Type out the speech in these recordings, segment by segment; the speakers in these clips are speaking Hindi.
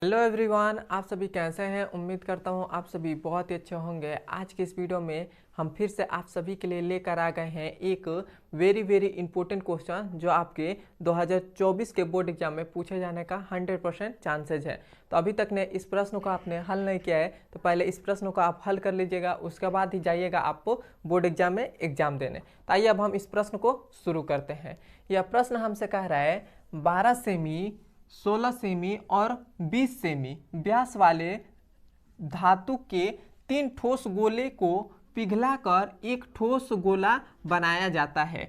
हेलो एवरीवन, आप सभी कैसे हैं। उम्मीद करता हूं आप सभी बहुत ही अच्छे होंगे। आज के इस वीडियो में हम फिर से आप सभी के लिए लेकर आ गए हैं एक वेरी इंपॉर्टेंट क्वेश्चन जो आपके 2024 के बोर्ड एग्जाम में पूछे जाने का 100% चांसेज है। तो अभी तक ने इस प्रश्न को आपने हल नहीं किया है तो पहले इस प्रश्न को आप हल कर लीजिएगा, उसके बाद ही जाइएगा आप बोर्ड एग्जाम में एग्जाम देने। तो आइए अब हम इस प्रश्न को शुरू करते हैं। यह प्रश्न हमसे कह रहा है 12 सेमी, 16 सेमी और 20 सेमी व्यास वाले धातु के 3 ठोस गोले को पिघलाकर एक ठोस गोला बनाया जाता है।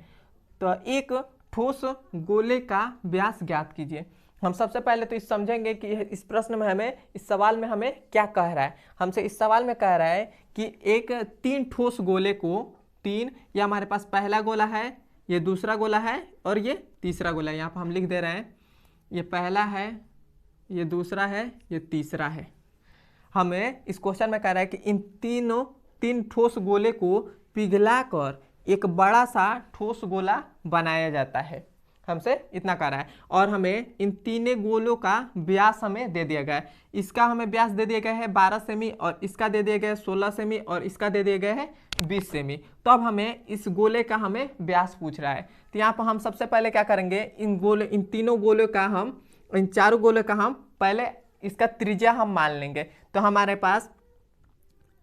तो एक ठोस गोले का व्यास ज्ञात कीजिए। हम सबसे पहले तो इस समझेंगे कि इस प्रश्न में हमें, इस सवाल में हमें क्या कह रहा है। हमसे इस सवाल में कह रहा है कि एक 3 ठोस गोले को, 3 या हमारे पास पहला गोला है, ये दूसरा गोला है और ये तीसरा गोला है। यहाँ पर हम लिख दे रहे हैं, ये पहला है, ये दूसरा है, ये तीसरा है। हमें इस क्वेश्चन में कह रहा है कि इन 3 ठोस गोले को पिघलाकर एक बड़ा सा ठोस गोला बनाया जाता है। हमसे इतना कह रहा है और हमें इन 3 गोलों का व्यास हमें दे दिया गया है। इसका हमें व्यास दे दिया गया है 12 सेमी और इसका दे दिया गया है 16 सेमी और इसका दे दिया गया है 20 सेमी। तो अब हमें इस गोले का हमें व्यास पूछ रहा है। तो यहाँ पर हम सबसे पहले क्या करेंगे, इन तीनों गोलों का हम, इन चारों गोलों का हम पहले इसका त्रिज्या हम मान लेंगे। तो हमारे पास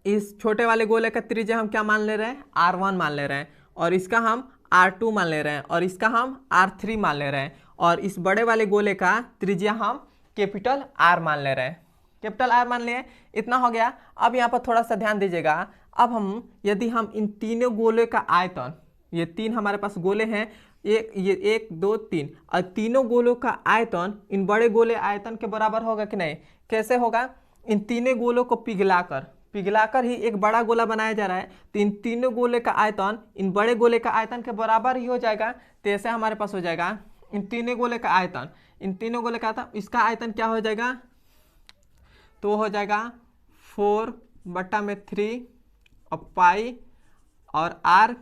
इस छोटे वाले गोले का त्रिज्या हम क्या मान ले रहे हैं, R1 मान ले रहे हैं, और इसका हम R2 मान ले रहे हैं, और इसका हम R3 मान ले रहे हैं, और इस बड़े वाले गोले का त्रिज्या हम कैपिटल R मान ले रहे हैं। कैपिटल R मान लिए, इतना हो गया। अब यहाँ पर थोड़ा सा ध्यान दीजिएगा। अब हम यदि हम इन तीनों गोले का आयतन, ये 3 हमारे पास गोले हैं, ये 1 2 3, और तीनों गोलों का आयतन इन बड़े गोले आयतन के बराबर होगा कि नहीं। कैसे होगा, इन तीनों गोलों को पिघलाकर ही एक बड़ा गोला बनाया जा रहा है। तो इन तीनों गोले का आयतन इन बड़े गोले का आयतन के बराबर ही हो जाएगा। तो ऐसे हमारे पास हो जाएगा इन तीनों गोले का आयतन, इन तीनों गोले का आयतन, इसका आयतन क्या हो जाएगा, तो हो जाएगा 4/3 और पाई और R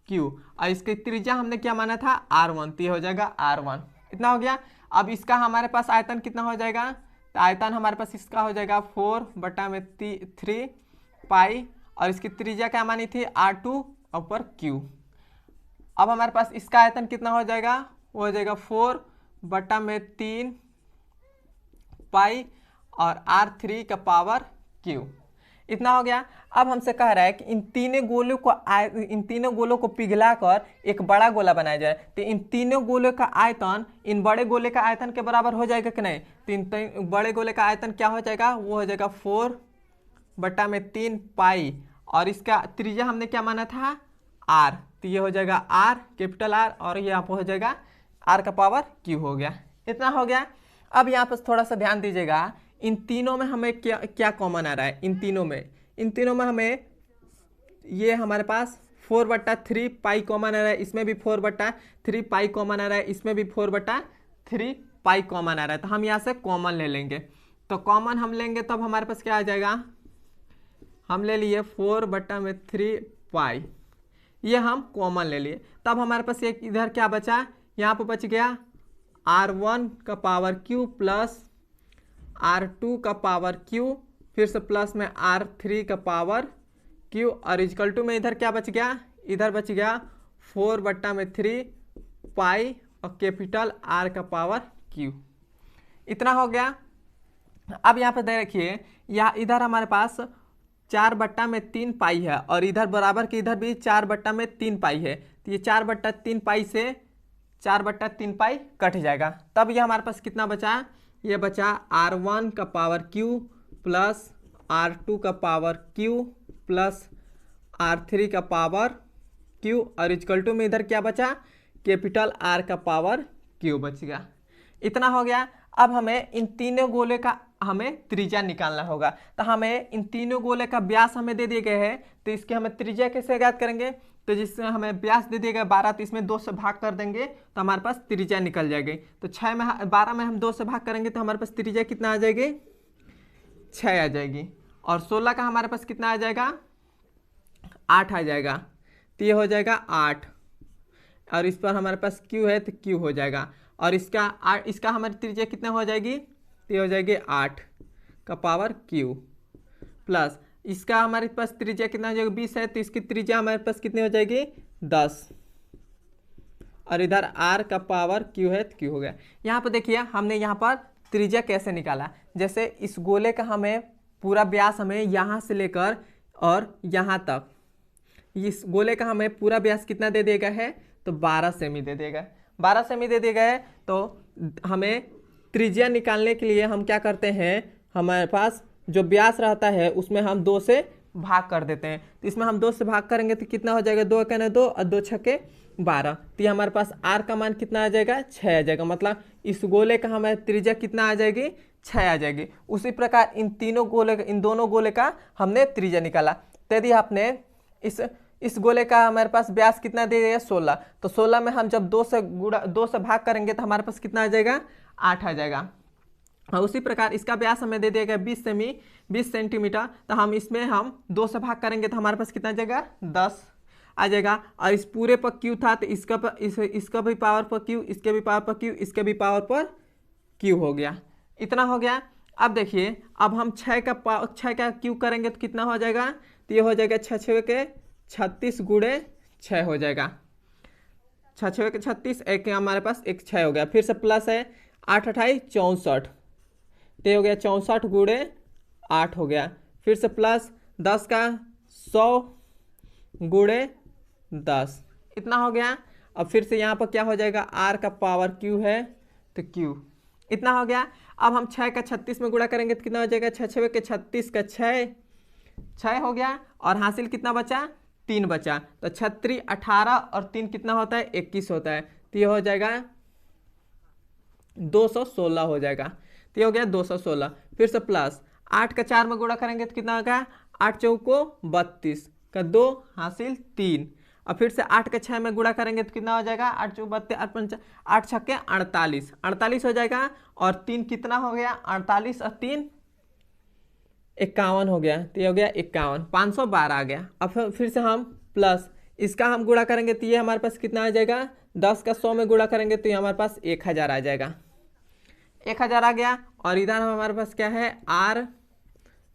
क्यू, और इसकी त्रिज्या हमने क्या माना था, R1, तो ये हो जाएगा R1। इतना हो गया। अब इसका हमारे पास आयतन कितना हो जाएगा, तो आयतन हमारे पास इसका हो जाएगा 4/3 पाई, और इसकी त्रिज्या क्या मानी थी, R2 ऊपर Q। अब हमारे पास इसका आयतन कितना हो जाएगा, वो हो जाएगा 4/3 पाई और R3 का पावर Q। इतना हो गया। अब हमसे कह रहा है कि इन तीनों गोलों को पिघलाकर एक बड़ा गोला बनाया जाए। तो इन तीनों गोलों का आयतन इन बड़े गोले का आयतन के बराबर हो जाएगा कि नहीं। तो इन बड़े गोले का आयतन क्या हो जाएगा, वो हो जाएगा 4/3 पाई, और इसका त्रिज्या हमने क्या माना था, R। तो ये हो जाएगा R, कैपिटल R, और यहाँ पर हो जाएगा R का पावर Q हो गया। इतना हो गया। अब यहाँ पर थोड़ा सा ध्यान दीजिएगा, इन तीनों में हमें क्या कॉमन आ रहा है। इन तीनों में हमें ये हमारे पास 4/3 पाई कॉमन आ रहा है, इसमें भी 4/3 पाई कॉमन आ रहा है, इसमें भी 4/3 पाई कॉमन आ रहा है। तो हम यहाँ से कॉमन ले लेंगे। तो कॉमन हम लेंगे तब हमारे पास क्या आ जाएगा, हम ले लिए 4/3 पाई, ये हम कॉमन ले लिए। तब हमारे पास एक इधर क्या बचा, यहाँ पर बच गया R1 का पावर Q प्लस R2 का पावर Q, फिर से प्लस में R3 का पावर Q, और इक्वल टू में इधर क्या बच गया, इधर बच गया 4/3 पाई और कैपिटल R का पावर Q। इतना हो गया। अब यहाँ पे दे रखिए, या इधर हमारे पास 4/3 पाई है, और इधर बराबर के इधर भी 4/3 पाई है। तो ये 4/3 पाई से 4/3 पाई कट जाएगा। तब ये हमारे पास कितना बचा, ये बचा R1 का पावर Q प्लस R2 का पावर Q प्लस R3 का पावर Q, और इक्वल टू में इधर क्या बचा, कैपिटल R का पावर Q बच गया। इतना हो गया। अब हमें इन तीनों गोले का हमें त्रिज्या निकालना होगा। तो हमें इन तीनों गोले का व्यास हमें दे दिए गए हैं, तो इसके हमें त्रिज्या कैसे ज्ञात करेंगे। तो जिससे हमें व्यास दे दिया गया 12, तो इसमें 2 से भाग कर देंगे तो हमारे पास त्रिज्या निकल जाएगी। तो 12 में हम 2 से भाग करेंगे तो हमारे पास त्रिज्या कितना आ जाएगी, 6 आ जाएगी, और 16 का हमारे पास कितना आ जाएगा, 8 आ जाएगा। तो ये हो जाएगा 8, और इस पर हमारे पास Q है तो Q हो जाएगा, और इसका हमारी त्रिज्या कितना हो जाएगी, तो ये हो जाएगी 8। का पावर क्यू प्लस इसका हमारे पास त्रिज्या कितना हो जाएगा 20 है, तो इसकी त्रिज्या हमारे पास कितनी हो जाएगी 10, और इधर r का पावर q है तो q हो गया। यहाँ पर देखिए हमने यहाँ पर त्रिज्या कैसे निकाला, जैसे इस गोले का हमें पूरा व्यास हमें यहाँ से लेकर और यहाँ तक, इस गोले का हमें पूरा व्यास कितना दे देगा है तो 12 सेमी दे देगा, 12 सेमी दे देगा है। तो हमें त्रिज्या निकालने के लिए हम क्या करते हैं, हमारे पास जो व्यास रहता है उसमें हम 2 से भाग कर देते हैं। तो इसमें हम 2 से भाग करेंगे तो कितना हो जाएगा, 2 कहने 2 और 2 छक्के 12, तो ये हमारे पास r का मान कितना आ जाएगा 6 आ जाएगा, मतलब इस गोले का हमारे त्रिज्या कितना आ जाएगी 6 आ जाएगी। उसी प्रकार इन दोनों गोले का हमने त्रिज्या निकाला। तो यदि आपने इस गोले का हमारे पास व्यास कितना दे दिया 16, तो 16 में हम जब 2 से भाग करेंगे तो हमारे पास कितना आ जाएगा 8 आ जाएगा। और उसी प्रकार इसका व्यास हमें दे दिया 20 सेंटीमीटर, तो हम इसमें हम 2 से भाग करेंगे तो हमारे पास कितना आ जाएगा 10 आ जाएगा। और इस पूरे पर क्यू था तो इसका भी पावर पर क्यू, इसके भी पावर पर क्यू, इसके भी पावर पर क्यू हो गया। इतना हो गया। अब देखिए अब हम 6 का क्यू करेंगे तो कितना हो जाएगा, तो ये हो जाएगा 6 के 36 गुणे 6 हो जाएगा, 6 के 36, एक हमारे पास एक 6 हो गया, फिर से प्लस है 8 28 64, तो हो गया 64 गुणे 8 हो गया, फिर से प्लस 10 का 100 गुणे 10, इतना हो गया। अब फिर से यहाँ पर क्या हो जाएगा, r का पावर q है तो q, इतना हो गया। अब हम 6 का 36 में गुणा करेंगे तो कितना हो जाएगा, 6 के 36 का 6 हो गया, और हासिल कितना बचा 3 बचा, तो 36 18 और 3 कितना होता है 21 होता है, तो ये हो जाएगा 216 हो जाएगा, तो ये हो गया 216। फिर से प्लस 8 का 4 में गुणा करेंगे तो कितना होगा, 8 चौको 32 का 2 हासिल 3, और फिर से 8 का 6 में गुणा करेंगे तो कितना हो जाएगा, 8 चौको 32, 8 छक्के 48 हो जाएगा, और 3 कितना हो गया 48 और 3 51 हो गया, तो ये हो गया 51, 512 आ गया। अब फिर से हम प्लस इसका हम गुणा करेंगे तो ये हमारे पास कितना आ जाएगा, 10 का 100 में गुणा करेंगे तो ये हमारे पास 1000 आ जाएगा, 1000 आ गया। और इधर हमारे पास क्या है, r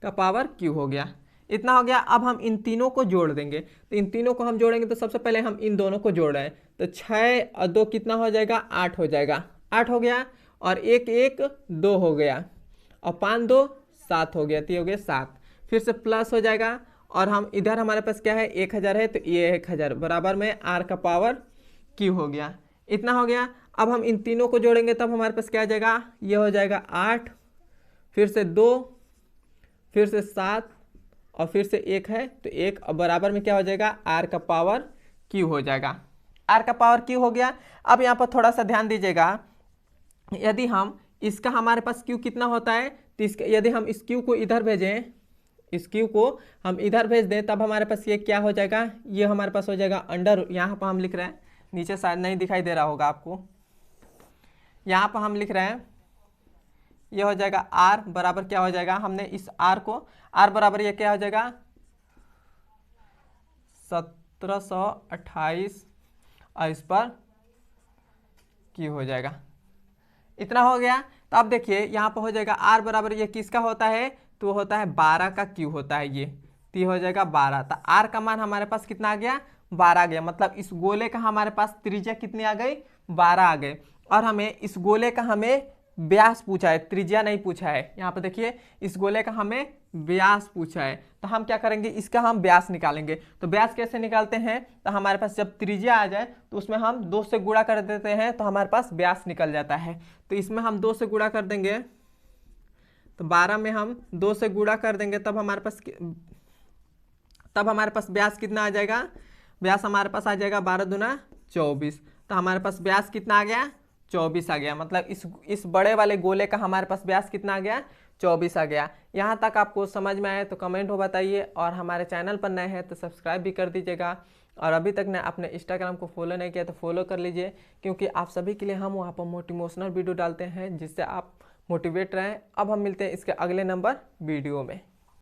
का पावर q हो गया, इतना हो गया। अब हम इन तीनों को जोड़ देंगे, तो इन तीनों को हम जोड़ेंगे तो सबसे पहले हम इन दोनों को जोड़ रहे हैं, तो 6 और 2 कितना हो जाएगा 8 हो जाएगा, 8 हो गया, और 1 1 2 हो गया, और 5 2 7 हो गया, तो ये हो गया 7, फिर से प्लस हो जाएगा। और हम इधर हमारे पास क्या है 1000 है, तो ये 1000 बराबर में r का पावर q हो गया, इतना हो गया। अब हम इन तीनों को जोड़ेंगे तब हमारे पास क्या आ जाएगा, ये हो जाएगा 8, फिर से 2, फिर से 7, और फिर से 1 है तो 1, और बराबर में क्या हो जाएगा r का पावर q हो जाएगा, r का पावर q हो गया। अब यहाँ पर थोड़ा सा ध्यान दीजिएगा, यदि हम इसका हमारे पास q कितना होता है, तो इसका यदि हम इस q को इधर भेजें, इस q को हम इधर भेज दें तब हमारे पास ये क्या हो जाएगा, ये हमारे पास हो जाएगा अंडर, यहाँ पर हम लिख रहे हैं, नीचे शायद नहीं दिखाई दे रहा होगा आपको, यहाँ पर हम लिख रहे हैं, ये हो जाएगा r बराबर क्या हो जाएगा, हमने इस r को r बराबर ये क्या हो जाएगा 1728, और इस पर q हो जाएगा, इतना हो गया। तो अब देखिए यहाँ पर हो जाएगा r बराबर ये किसका होता है, तो होता है 12 का q होता है ये, तो ये हो जाएगा 12, तो r का मान हमारे पास कितना आ गया 12 आ गया, मतलब इस गोले का हमारे पास त्रिज्या कितनी आ गई 12 आ गए। और हमें इस गोले का हमें व्यास पूछा है, त्रिज्या नहीं पूछा है, यहाँ पर देखिए इस गोले का हमें व्यास पूछा है, तो हम क्या करेंगे इसका हम व्यास निकालेंगे। तो व्यास कैसे निकालते हैं, तो हमारे पास जब त्रिज्या आ जाए तो उसमें हम 2 से गुणा कर देते हैं तो हमारे पास व्यास निकल जाता है। तो इसमें हम 2 से गुणा कर देंगे, तो 12 में हम 2 से गुणा कर देंगे तब हमारे पास व्यास कितना आ जाएगा, व्यास हमारे पास आ जाएगा 12 दूना 24, तो हमारे पास व्यास कितना आ गया 24 आ गया, मतलब इस बड़े वाले गोले का हमारे पास व्यास कितना आ गया 24 आ गया। यहाँ तक आपको समझ में आए तो कमेंट हो बताइए, और हमारे चैनल पर नए हैं तो सब्सक्राइब भी कर दीजिएगा, और अभी तक ने अपने इंस्टाग्राम को फॉलो नहीं किया तो फॉलो कर लीजिए, क्योंकि आप सभी के लिए हम वहाँ पर मोटिवेशनल वीडियो डालते हैं जिससे आप मोटिवेट रहें। अब हम मिलते हैं इसके अगले नंबर वीडियो में।